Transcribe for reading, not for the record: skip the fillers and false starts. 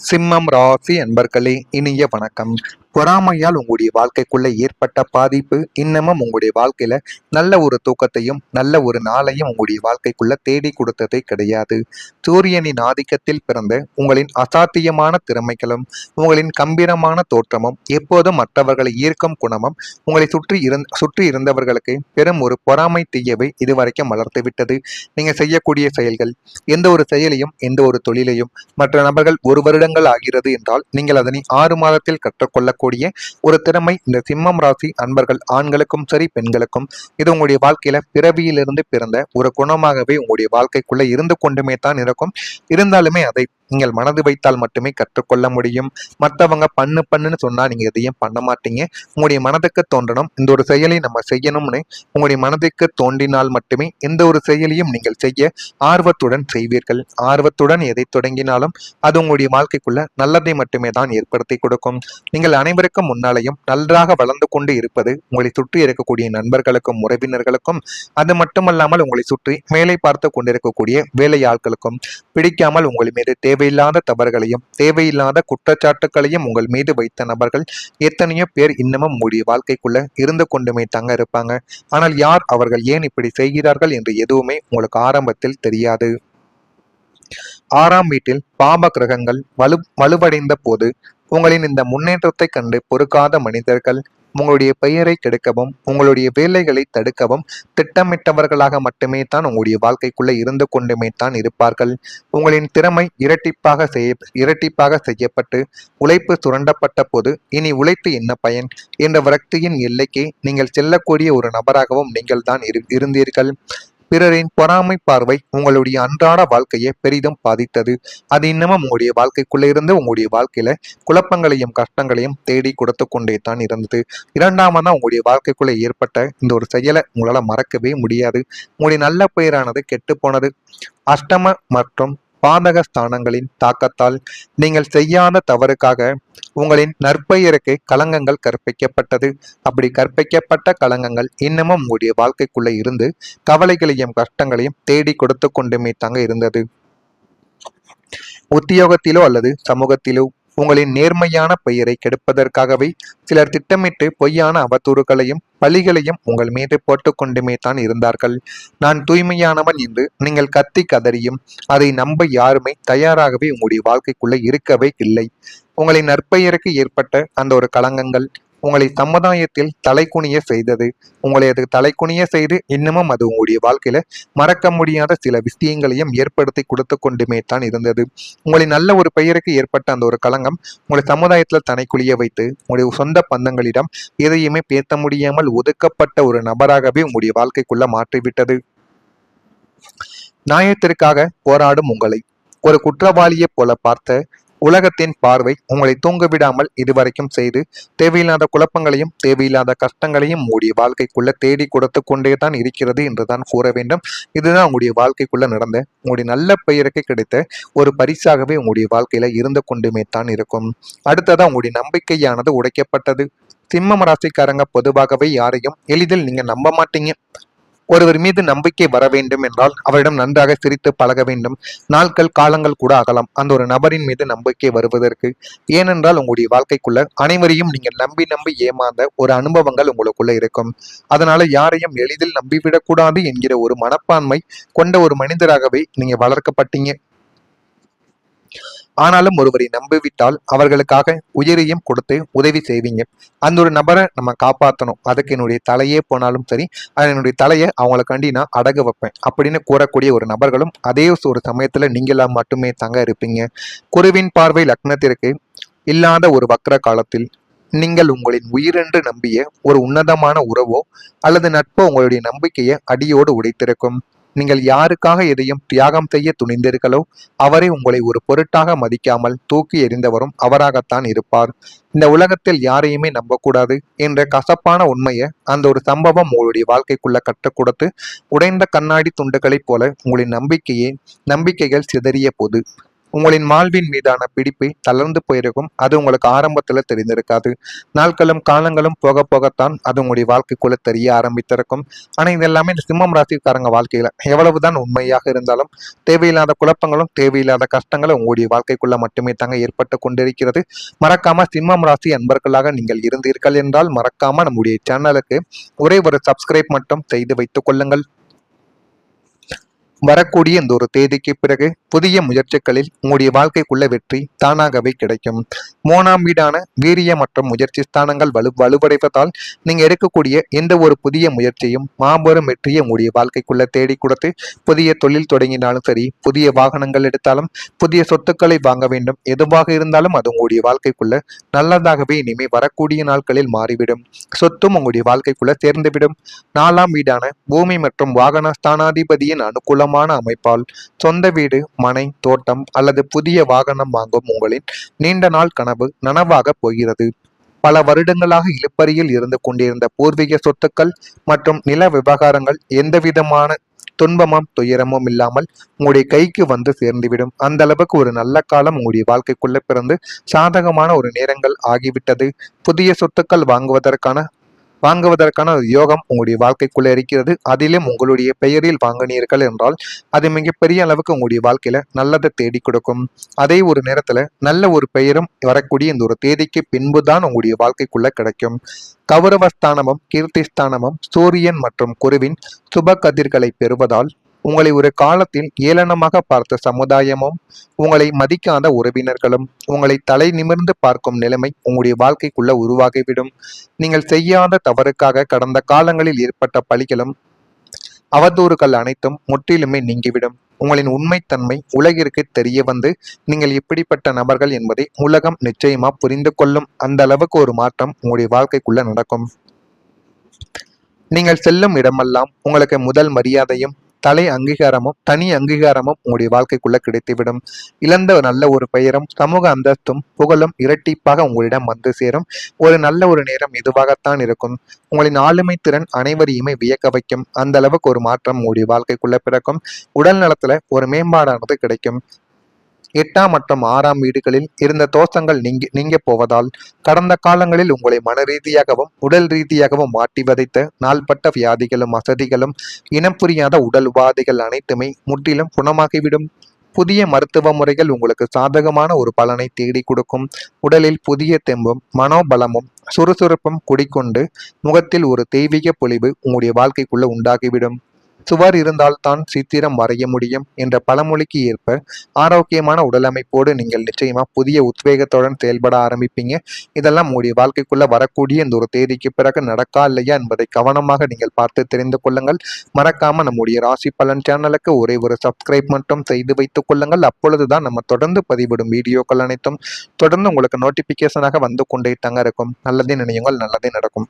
சிம்மம் ராசி அன்பர்களே, இனிய வணக்கம். பொறாமையால் உங்களுடைய வாழ்க்கைக்குள்ள ஏற்பட்ட பாதிப்பு இன்னமும் உங்களுடைய வாழ்க்கையில நல்ல ஒரு தூக்கத்தையும் நல்ல ஒரு நாளையும் உங்களுடைய வாழ்க்கைக்குள்ள தேடி கொடுத்ததே கிடையாது. சூரியனின் ஆதிக்கத்தில் பிறந்த உங்களின் அசாத்தியமான திறமைகளும் உங்களின் கம்பீரமான தோற்றமும் எப்போதும் மற்றவர்களை ஈர்க்கும் குணமும் உங்களை சுற்றி இருந்தவர்களுக்கு பெரும் ஒரு பொறாமை தீயவை இதுவரைக்கும் வளர்த்து விட்டது. நீங்க செய்யக்கூடிய செயல்கள், எந்த ஒரு செயலையும் எந்த ஒரு தொழிலையும் மற்ற நபர்கள் ஒரு வருடங்கள் ஆகிறது என்றால் நீங்கள் அதனை 6 மாதத்தில் கற்றுக்கொள்ளக்கூடிய ஒரு திறமை இந்த சிம்மம் ராசி அன்பர்கள் ஆண்களுக்கும் சரி பெண்களுக்கும் இது உங்களுடைய வாழ்க்கையில பிறவியிலிருந்து பிறந்த ஒரு குணமாகவே உங்களுடைய வாழ்க்கைக்குள்ள இருந்து கொண்டுமே தான் இருக்கும். இருந்தாலுமே அதை நீங்கள் மனது வைத்தால் மட்டுமே கற்றுக்கொள்ள முடியும். மற்றவங்க பண்ணுன்னு சொன்னா நீங்க எதையும் பண்ண மாட்டீங்க. உங்களுடைய மனதுக்கு தோன்றணும் இந்த ஒரு செயலை நம்ம செய்யணும்னு உங்களுடைய மனதுக்கு தோன்றினால் மட்டுமே எந்த ஒரு செயலையும் நீங்கள் செய்ய ஆர்வத்துடன் செய்வீர்கள். ஆர்வத்துடன் எதை தொடங்கினாலும் அது உங்களுடைய வாழ்க்கைக்குள்ள நல்லதை மட்டுமே தான் ஏற்படுத்தி கொடுக்கும். நீங்கள் அனைவருக்கும் முன்னாலேயும் நன்றாக வளர்ந்து கொண்டு இருப்பது உங்களை சுற்றி இருக்கக்கூடிய நண்பர்களுக்கும் உறவினர்களுக்கும், அது மட்டுமல்லாமல் உங்களை சுற்றி மேலே பார்த்து கொண்டிருக்கக்கூடிய வேலையாட்களுக்கும் பிடிக்காமல் உங்கள் மீது தேவையில்லாத தவறுகளையும் தேவையில்லாத குற்றச்சாட்டுகளையும் உங்கள் மீது வைத்த நபர்கள் எத்தனையோ பேர் இன்னமும் உங்களுடைய வாழ்க்கைக்குள்ள இருந்து கொண்டுமே தாங்க இருப்பாங்க. ஆனால் யார் அவர்கள் ஏன் இப்படி செய்கிறார்கள் என்று எதுவுமே உங்களுக்கு ஆரம்பத்தில் தெரியாது. 6ஆம் வீட்டில் பாப கிரகங்கள் வலுவடைந்த போது உங்களின் இந்த முன்னேற்றத்தை கண்டு பொறுக்காத மனிதர்கள் உங்களுடைய பெயரை கெடுக்கவும் உங்களுடைய வேலைகளை தடுக்கவும் திட்டமிட்டவர்களாக மட்டுமே தான் உங்களுடைய வாழ்க்கைக்குள்ள இருந்து கொண்டுமே தான் இருப்பார்கள். உங்களின் திறமை இரட்டிப்பாக செய்யப்பட்டு உழைப்பு சுரண்டப்பட்ட போது இனி உழைத்து என்ன பயன் என்ற விரக்தியின் எல்லைக்கு நீங்கள் செல்லக்கூடிய ஒரு நபராகவும் நீங்கள் தான் இருந்தீர்கள். பிறரின் பொறாமை பார்வை உங்களுடைய அன்றாட வாழ்க்கையை பெரிதும் பாதித்தது. அது இன்னமும் உங்களுடைய வாழ்க்கைக்குள்ள இருந்து உங்களுடைய வாழ்க்கையில குழப்பங்களையும் கஷ்டங்களையும் தேடி கொடுத்து கொண்டே தான் இருந்தது. இரண்டாமதா உங்களுடைய வாழ்க்கைக்குள்ள ஏற்பட்ட இந்த ஒரு செயலை உங்களால மறக்கவே முடியாது. உங்களுடைய நல்ல பெயரானது கெட்டு போனது. அஷ்டம மற்றும் பாதக ஸ்தானங்களின் தாக்கத்தால் நீங்கள் செய்யாத தவறுக்காக உங்களின் நற்பெயருக்கு களங்கங்கள் கற்பிக்கப்பட்டது. அப்படி கற்பிக்கப்பட்ட களங்கங்கள் இன்னமும் உங்களுடைய வாழ்க்கைக்குள்ள இருந்து கவலைகளையும் கஷ்டங்களையும் தேடி கொடுத்து கொண்டுமே தாங்க இருந்தது. உத்தியோகத்திலோ அல்லது சமூகத்திலோ உங்களின் நேர்மையான பெயரை கெடுப்பதற்காகவே சிலர் திட்டமிட்டு பொய்யான அவதூறுகளையும் பழிகளையும் உங்கள் மீது போட்டு கொண்டுமே தான் இருந்தார்கள். நான் தூய்மையானவன் என்று நீங்கள் கத்தி கதறியும் அதை நம்ப யாருமே தயாராகவே உங்களுடைய வாழ்க்கைக்குள்ள இருக்கவே இல்லை. உங்களின் நற்பெயருக்கு ஏற்பட்ட அந்த ஒரு களங்கங்கள் உங்களை சமுதாயத்தில் தலைக்குனிய செய்தது. உங்களை அது தலைக்குனிய செய்து இன்னமும் அது உங்களுடைய வாழ்க்கையில மறக்க முடியாத சில விஷயங்களையும் ஏற்படுத்தி கொடுத்து கொண்டுமே தான் இருந்தது. உங்களின் நல்ல ஒரு பெயருக்கு ஏற்பட்ட அந்த ஒரு களங்கம் உங்களை சமுதாயத்துல தனைக்குழிய வைத்து உங்களுடைய சொந்த பந்தங்களிடம் எதையுமே பேச முடியாமல் ஒதுக்கப்பட்ட ஒரு நபராகவே உங்களுடைய வாழ்க்கைக்குள்ள மாற்றிவிட்டது. நியாயத்திற்காக போராடும் உங்களை ஒரு குற்றவாளியை போல பார்த்த உலகத்தின் பார்வை உங்களை தூங்க விடாமல் இதுவரைக்கும் செய்து தேவையில்லாத குழப்பங்களையும் தேவையில்லாத கஷ்டங்களையும் உங்களுடைய வாழ்க்கைக்குள்ள தேடி கொடுத்து கொண்டே தான் இருக்கிறது என்றுதான் கூற வேண்டும். இதுதான் உங்களுடைய வாழ்க்கைக்குள்ள நடந்த உங்களுடைய நல்ல பெயருக்கு கிடைத்த ஒரு பரிசாகவே உங்களுடைய வாழ்க்கையில இருந்து கொண்டுமே தான் இருக்கும். அடுத்ததான் உங்களுடைய நம்பிக்கையானது உடைக்கப்பட்டது. சிம்மம் ராசிக்காரங்க பொதுவாகவே யாரையும் எளிதில் நீங்க நம்ப மாட்டீங்க. ஒருவர் மீது நம்பிக்கை வர வேண்டும் என்றால் அவரிடம் நன்றாக சிரித்து பழக வேண்டும். நாட்கள் காலங்கள் கூட ஆகலாம் அந்த ஒரு நபரின் மீது நம்பிக்கை வருவதற்கு. ஏனென்றால் உங்களுடைய வாழ்க்கைக்குள்ள அனைவரையும் நீங்கள் நம்பி ஏமாந்த ஒரு அனுபவங்கள் உங்களுக்குள்ள இருக்கும். அதனால யாரையும் எளிதில் நம்பிவிடக்கூடாது என்கிற ஒரு மனப்பான்மை கொண்ட ஒரு மனிதராகவே நீங்க வளர்க்கப்பட்டீங்க. ஆனாலும் ஒருவரை நம்பிவிட்டால் அவர்களுக்காக உயிரையும் கொடுத்து உதவி செய்வீங்க. அந்த ஒரு நபரை நம்ம காப்பாற்றணும், அதுக்கு என்னுடைய தலையே போனாலும் சரி என்னுடைய தலையை அவங்களுக்காண்டி நான் அடகு வைப்பேன் அப்படின்னு கூறக்கூடிய ஒரு நபர்களும் அதே ஒரு சமயத்துல நீங்களா மட்டுமே தங்க இருப்பீங்க. குருவின் பார்வை லக்னத்திற்கு இல்லாத ஒரு வக்ர காலத்தில் நீங்கள் உங்களின் உயிரென்று நம்பிய ஒரு உன்னதமான உறவோ அல்லது நட்போ உங்களுடைய நம்பிக்கையை அடியோடு உடைத்திருக்கும். நீங்கள் யாருக்காக எதையும் தியாகம் செய்ய துணிந்தீர்களோ அவரை உங்களை ஒரு பொருட்டாக மதிக்காமல் தூக்கி எறிந்தவரும் அவராகத்தான் இருப்பார். இந்த உலகத்தில் யாரையுமே நம்பக்கூடாது என்ற கசப்பான உண்மையை அந்த ஒரு சம்பவம் உங்களுடைய வாழ்க்கைக்குள்ள கற்றுக் கொடுத்து உடைந்த கண்ணாடி துண்டுகளைப் போல உங்களின் நம்பிக்கைகள் சிதறிய போது உங்களின் வாழ்வின் மீதான பிடிப்பு தளர்ந்து போயிருக்கும். அது உங்களுக்கு ஆரம்பத்துல தெரிந்திருக்காது. நாட்களும் காலங்களும் போக போகத்தான் அது உங்களுடைய வாழ்க்கைக்குள்ள தெரிய ஆரம்பித்திருக்கும். ஆனா இது எல்லாமே இந்த சிம்மம் ராசிக்காரங்க வாழ்க்கையில எவ்வளவுதான் உண்மையாக இருந்தாலும் தேவையில்லாத குழப்பங்களும் தேவையில்லாத கஷ்டங்களும் உங்களுடைய வாழ்க்கைக்குள்ள மட்டுமே தாங்க ஏற்பட்டு கொண்டிருக்கிறது. மறக்காம சிம்மம் ராசி அன்பர்களாக நீங்கள் இருந்தீர்கள் என்றால் மறக்காம நம்முடைய சேனலுக்கு ஒரே ஒரு சப்ஸ்கிரைப் மட்டும் செய்து வைத்துக் கொள்ளுங்கள். வரக்கூடிய இந்த ஒரு தேதிக்கு பிறகு புதிய முயற்சிகளில் உங்களுடைய வாழ்க்கைக்குள்ள வெற்றி தானாகவே கிடைக்கும். 3ஆம் வீடான வீரிய மற்றும் முயற்சி ஸ்தானங்கள் வலுவடைவதால் நீங்க எடுக்கக்கூடிய எந்த ஒரு புதிய முயற்சியும் மாபெரும் வெற்றியை உங்களுடைய வாழ்க்கைக்குள்ள தேடி கொடுத்து, புதிய தொழில் தொடங்கினாலும் சரி, புதிய வாகனங்கள் எடுத்தாலும், புதிய சொத்துக்களை வாங்க வேண்டும், எதுவாக இருந்தாலும் அது உங்களுடைய வாழ்க்கைக்குள்ள நல்லதாகவே இனிமே வரக்கூடிய நாட்களில் மாறிவிடும். சொத்தும் உங்களுடைய வாழ்க்கைக்குள்ள சேர்ந்துவிடும். 4ஆம் வீடான பூமி மற்றும் வாகன ஸ்தானாதிபதியின் அனுகூலம் அமைப்பால் சொந்த வீடு, மனை, தோட்டம் அல்லது புதிய வாகனம் வாங்கும் உங்களின் நீண்ட நாள் கனவு நனவாக போகிறது. பல வருடங்களாக இழுபறியில் இருந்து கொண்டிருந்த பூர்வீக சொத்துக்கள் மற்றும் நில விவகாரங்கள் எந்தவிதமான துன்பமும் துயரமும் இல்லாமல் உங்களுடைய கைக்கு வந்து சேர்ந்துவிடும். அந்த அளவுக்கு ஒரு நல்ல காலம் உங்களுடைய வாழ்க்கைக்குள்ள பிறந்து சாதகமான ஒரு நேரங்கள் ஆகிவிட்டது. புதிய சொத்துக்கள் வாங்குவதற்கான ஒரு யோகம் உங்களுடைய வாழ்க்கைக்குள்ள இருக்கிறது. அதிலும் உங்களுடைய பெயரில் வாங்கினீர்கள் என்றால் அது மிகப்பெரிய அளவுக்கு உங்களுடைய வாழ்க்கையில நல்லதை தேடி கொடுக்கும். அதே ஒரு நேரத்துல நல்ல ஒரு பெயரும் வரக்கூடிய இந்த ஒரு தேதிக்கு பின்புதான் உங்களுடைய வாழ்க்கைக்குள்ள கிடைக்கும். கௌரவஸ்தானமும் கீர்த்திஸ்தானமும் சூரியன் மற்றும் குருவின் சுப கதிர்களை பெறுவதால் உங்களை ஒரு காலத்தில் ஏளனமாக பார்த்த சமுதாயமும் உங்களை மதிக்காத உறவினர்களும் உங்களை தலை நிமிர்ந்து பார்க்கும் நிலைமை உங்களுடைய வாழ்க்கைக்குள்ள உருவாகிவிடும். நீங்கள் செய்யாத தவறுக்காக கடந்த காலங்களில் ஏற்பட்ட பழிகளும் அவதூறுகள் அனைத்தும் முற்றிலுமே நீங்கிவிடும். உங்களின் உண்மைத்தன்மை உலகிற்கு தெரிய வந்து நீங்கள் எப்படிப்பட்ட நபர்கள் என்பதை உலகம் நிச்சயமா புரிந்து கொள்ளும். அந்த அளவுக்கு ஒரு மாற்றம் உங்களுடைய வாழ்க்கைக்குள்ள நடக்கும். நீங்கள் செல்லும் இடமெல்லாம் உங்களுக்கு முதல் மரியாதையும் தனி அங்கீகாரமும் உங்களுடைய வாழ்க்கைக்குள்ள கிடைத்துவிடும். இழந்த நல்ல ஒரு பெயரும் சமூக அந்தஸ்தும் புகழும் இரட்டிப்பாக உங்களிடம் வந்து சேரும். ஒரு நல்ல ஒரு நேரம் இதுவாகத்தான் இருக்கும். உங்களின் ஆளுமை திறன் அனைவரையுமே வியக்க வைக்கும். அந்த அளவுக்கு ஒரு மாற்றம் உங்களுடைய வாழ்க்கைக்குள்ள பிறக்கும். உடல் நலத்துல ஒரு மேம்பாடானது கிடைக்கும். 8ஆம் மற்றும் 6ஆம் வீடுகளில் இருந்த தோஷங்கள் நீங்க போவதால் கடந்த காலங்களில் உங்களை மன ரீதியாகவும் உடல் ரீதியாகவும் மாட்டி வதைத்த நாள்பட்ட வியாதிகளும் அசதிகளும் இனம் புரியாத உடல் உபாதைகள் அனைத்துமே முற்றிலும் குணமாகிவிடும். புதிய மருத்துவ முறைகள் உங்களுக்கு சாதகமான ஒரு பலனை தேடி கொடுக்கும். உடலில் புதிய தெம்பும் மனோபலமும் சுறுசுறுப்பும் குடிக்கொண்டு முகத்தில் ஒரு தெய்வீக பொலிவு உங்களுடைய வாழ்க்கைக்குள்ள உண்டாகிவிடும். சுவர் இருந்தால்தான் சித்திரம் வரைய முடியும் என்ற பழமொழிக்கு ஏற்ப ஆரோக்கியமான உடல் அமைப்போடு நீங்கள் நிச்சயமா புதிய உத்வேகத்துடன் செயல்பட ஆரம்பிப்பீங்க. இதெல்லாம் உங்களுடைய வாழ்க்கைக்குள்ள வரக்கூடிய இந்த ஒரு தேதிக்கு பிறகு நடக்கா இல்லையா என்பதை கவனமாக நீங்கள் பார்த்து தெரிந்து கொள்ளுங்கள். மறக்காம நம்முடைய ராசி பலன் சேனலுக்கு ஒரே ஒரு சப்ஸ்கிரைப் மட்டும் செய்து வைத்துக் கொள்ளுங்கள். அப்பொழுதுதான் நம்ம தொடர்ந்து பதிவிடும் வீடியோக்கள் அனைத்தும் தொடர்ந்து உங்களுக்கு நோட்டிபிகேஷனாக வந்து கொண்டே தாங்க இருக்கும். நல்லதே நினையுங்கள், நல்லதே நடக்கும்.